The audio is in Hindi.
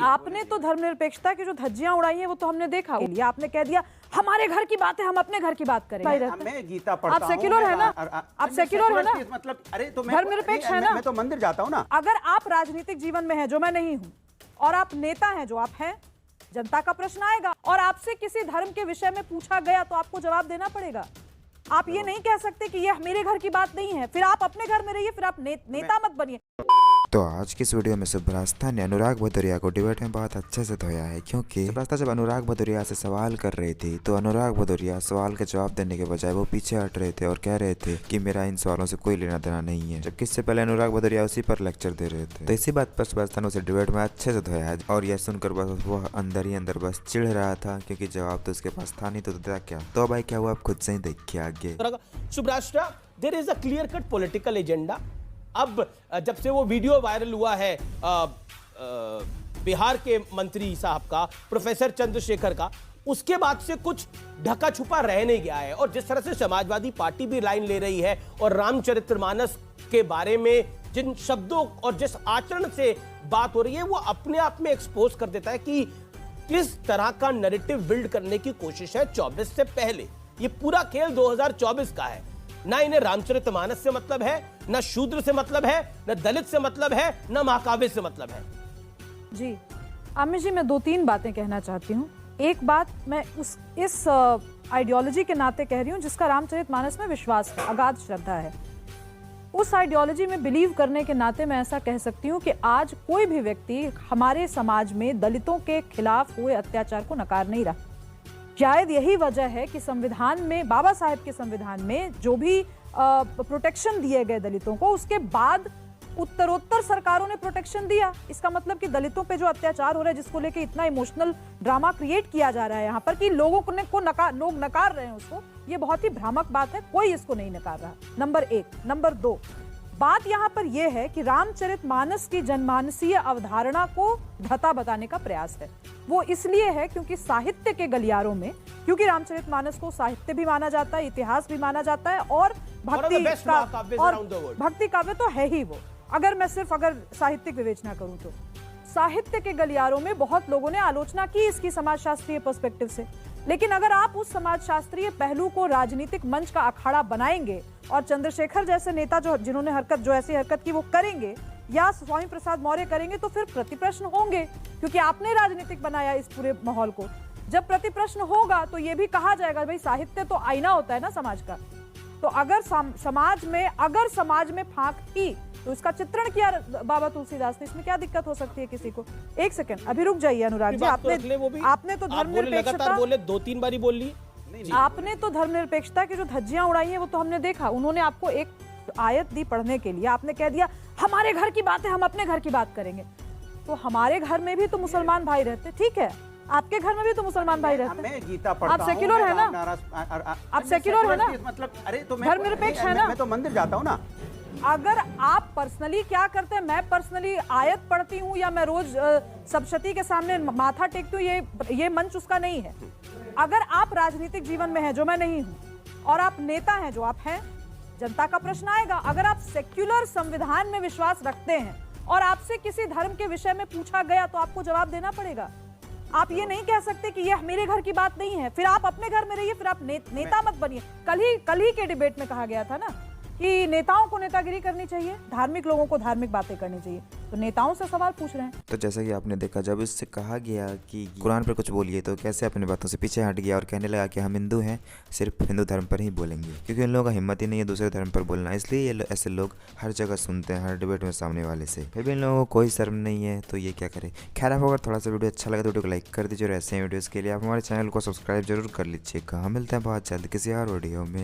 आपने तो धर्मनिरपेक्षता की जो धज्जियां उड़ाई हैं वो तो हमने देखा। आपने कह दिया हमारे घर की बात है, हम अपने घर की बात करेंगे। मैं गीता पढ़ता हूं। आप सेक्युलर है ना? आप सेक्युलर है ना? मतलब अरे तो धर्मनिरपेक्ष है ना? मैं तो मंदिर जाता हूं ना। अगर आप राजनीतिक जीवन में हैं, जो मैं नहीं हूं, और आप नेता हैं, जो आप हैं, जनता का प्रश्न आएगा और आपसे किसी धर्म के विषय में पूछा गया तो आपको जवाब देना पड़ेगा। आप ये नहीं कह सकते कि ये मेरे घर की बात नहीं है, फिर आप अपने घर में रहिए, फिर आप नेता मत बनिए। तो आज की इस वीडियो में सुब्रस्ता ने अनुराग भदौरिया को डिबेट में बहुत अच्छे से धोया है, क्योंकि सुब्रस्ता जब अनुराग भदौरिया से सवाल कर रही थी तो अनुराग भदौरिया सवाल के जवाब देने के बजाय वो पीछे हट रहे थे और कह रहे थे कि मेरा इन सवालों से कोई लेना देना नहीं है, जबकि इससे पहले अनुराग भदौरिया उसी पर लेक्चर दे रहे थे। तो इसी बात पर सुब्रस्ता ने उसे डिबेट में अच्छे से धोया है और यह सुनकर बस वह अंदर ही अंदर बस चिढ़ रहा था, क्योंकि जवाब तो उसके पास था नहीं, तो देता क्या। तो भाई क्या हुआ, आप खुद से ही देखिए आगे। सुब्रस्ता, there is a clear cut political agenda. अब जब से वो वीडियो वायरल हुआ है बिहार के मंत्री साहब का, प्रोफेसर चंद्रशेखर का, उसके बाद से कुछ ढका छुपा रह नहीं गया है। और जिस तरह से समाजवादी पार्टी भी लाइन ले रही है और रामचरितमानस के बारे में जिन शब्दों और जिस आचरण से बात हो रही है, वो अपने आप में एक्सपोज कर देता है कि किस तरह का नैरेटिव बिल्ड करने की कोशिश है 24 से पहले। ये पूरा खेल 2024 का है। ना इन्हें रामचरितमानस से मतलब है, ना शूद्र से मतलब है, ना दलित से मतलब है, ना महाकाव्य से मतलब है। जी आमिर जी, मैं 2-3 बातें कहना चाहती हूँ। एक बात मैं इस आइडियोलॉजी के नाते कह रही हूँ जिसका रामचरितमानस में विश्वास है, अगाध श्रद्धा है। उस आइडियोलॉजी में बिलीव करने के नाते मैं ऐसा कह सकती हूँ कि आज कोई भी व्यक्ति हमारे समाज में दलितों के खिलाफ हुए अत्याचार को नकार नहीं रहा। शायद यही वजह है कि संविधान में, बाबा साहेब के संविधान में जो भी प्रोटेक्शन दिए गए दलितों को, उसके बाद उत्तरोत्तर सरकारों ने प्रोटेक्शन दिया। इसका मतलब कि दलितों पे जो अत्याचार हो रहा है, जिसको लेके इतना इमोशनल ड्रामा क्रिएट किया जा रहा है यहाँ पर कि लोग नकार रहे हैं उसको, ये बहुत ही भ्रामक बात है। कोई इसको नहीं नकार रहा, नंबर 1। नंबर 2, बात यहाँ पर यह है कि रामचरितमानस की जनमानसीय अवधारणा को भता बताने का प्रयास है। वो इसलिए है क्योंकि साहित्य के गलियारों में, क्योंकि रामचरितमानस को साहित्य भी माना जाता है, इतिहास भी माना जाता है और भक्ति काव्य तो है ही वो। अगर मैं सिर्फ साहित्यिक विवेचना करूं तो साहित्य के गलियारों में बहुत लोगों ने आलोचना की इसकी समाजशास्त्रीय पर्सपेक्टिव से, लेकिन अगर आप उस समाजशास्त्रीय पहलू को राजनीतिक मंच का अखाड़ा बनाएंगे और चंद्रशेखर जैसे नेता जिन्होंने ऐसी हरकत की वो करेंगे, या स्वामी प्रसाद मौर्य करेंगे, तो फिर प्रतिप्रश्न होंगे, क्योंकि आपने राजनीतिक बनाया इस पूरे माहौल को। जब प्रतिप्रश्न होगा तो ये भी कहा जाएगा भाई साहित्य तो आईना होता है ना समाज का। तो अगर समाज में फांक थी तो इसका चित्रण किया बाबा तुलसीदास ने, इसमें क्या दिक्कत हो सकती है किसी को? एक सेकंड, अभी रुक जाइए अनुराग जी। आपने तो धर्मनिरपेक्षता बोले 2-3 बारी बोल ली। आपने तो धर्मनिरपेक्षता की जो धज्जियां उड़ाई हैं वो तो हमने देखा। उन्होंने आपको एक आयत दी पढ़ने के लिए, आपने कह दिया हमारे घर की बात है, हम अपने घर की बात करेंगे। तो हमारे घर में भी तो मुसलमान भाई रहते, ठीक है, आपके घर में भी तो मुसलमान भाई रहते हैं। मैं गीता पढ़ता हूं। आप सेक्युलर है ना? आप सेक्युलर है ना? मतलब अरे तो धर्मनिरपेक्ष है ना? मैं तो मंदिर जाता हूं ना। अगर आप पर्सनली क्या करते हैं, मैं पर्सनली आयत पढ़ती हूँ या मैं रोज सप्तशती के सामने माथा टेकती हूँ, ये मंच उसका नहीं है। अगर आप राजनीतिक जीवन में हैं, जो मैं नहीं हूँ, और आप नेता हैं, जो आप हैं, जनता का प्रश्न आएगा। अगर आप सेक्युलर संविधान में विश्वास रखते हैं और आपसे किसी धर्म के विषय में पूछा गया तो आपको जवाब देना पड़ेगा। आप ये नहीं कह सकते कि ये मेरे घर की बात नहीं है, फिर आप अपने घर में रहिए, फिर आप नेता मत बनिए। कल ही के डिबेट में कहा गया था ना कि नेताओं को नेतागिरी करनी चाहिए, धार्मिक लोगों को धार्मिक बातें करनी चाहिए। तो नेताओं से सवाल पूछ रहे हैं। तो जैसा कि आपने देखा, जब इससे कहा गया कि कुरान पर कुछ बोलिए, तो कैसे अपनी बातों से पीछे हट गया और कहने लगा कि हम हिंदू हैं, सिर्फ हिंदू धर्म पर ही बोलेंगे, क्योंकि इन लोगों का हिम्मत ही नहीं है दूसरे धर्म पर बोलना। इसलिए ये ऐसे लोग हर जगह सुनते हैं, हर डिबेट में सामने वाले से, फिर भी इन लोगों को कोई शर्म नहीं है, तो ये क्या करे। खैर, आप अगर थोड़ा सा वीडियो अच्छा लगा तो वीडियो को लाइक कर दीजिए और ऐसे वीडियोज़ के लिए आप हमारे चैनल को सब्सक्राइब जरूर कर लीजिएगा। हम मिलते हैं बहुत जल्द किसी और वीडियो में।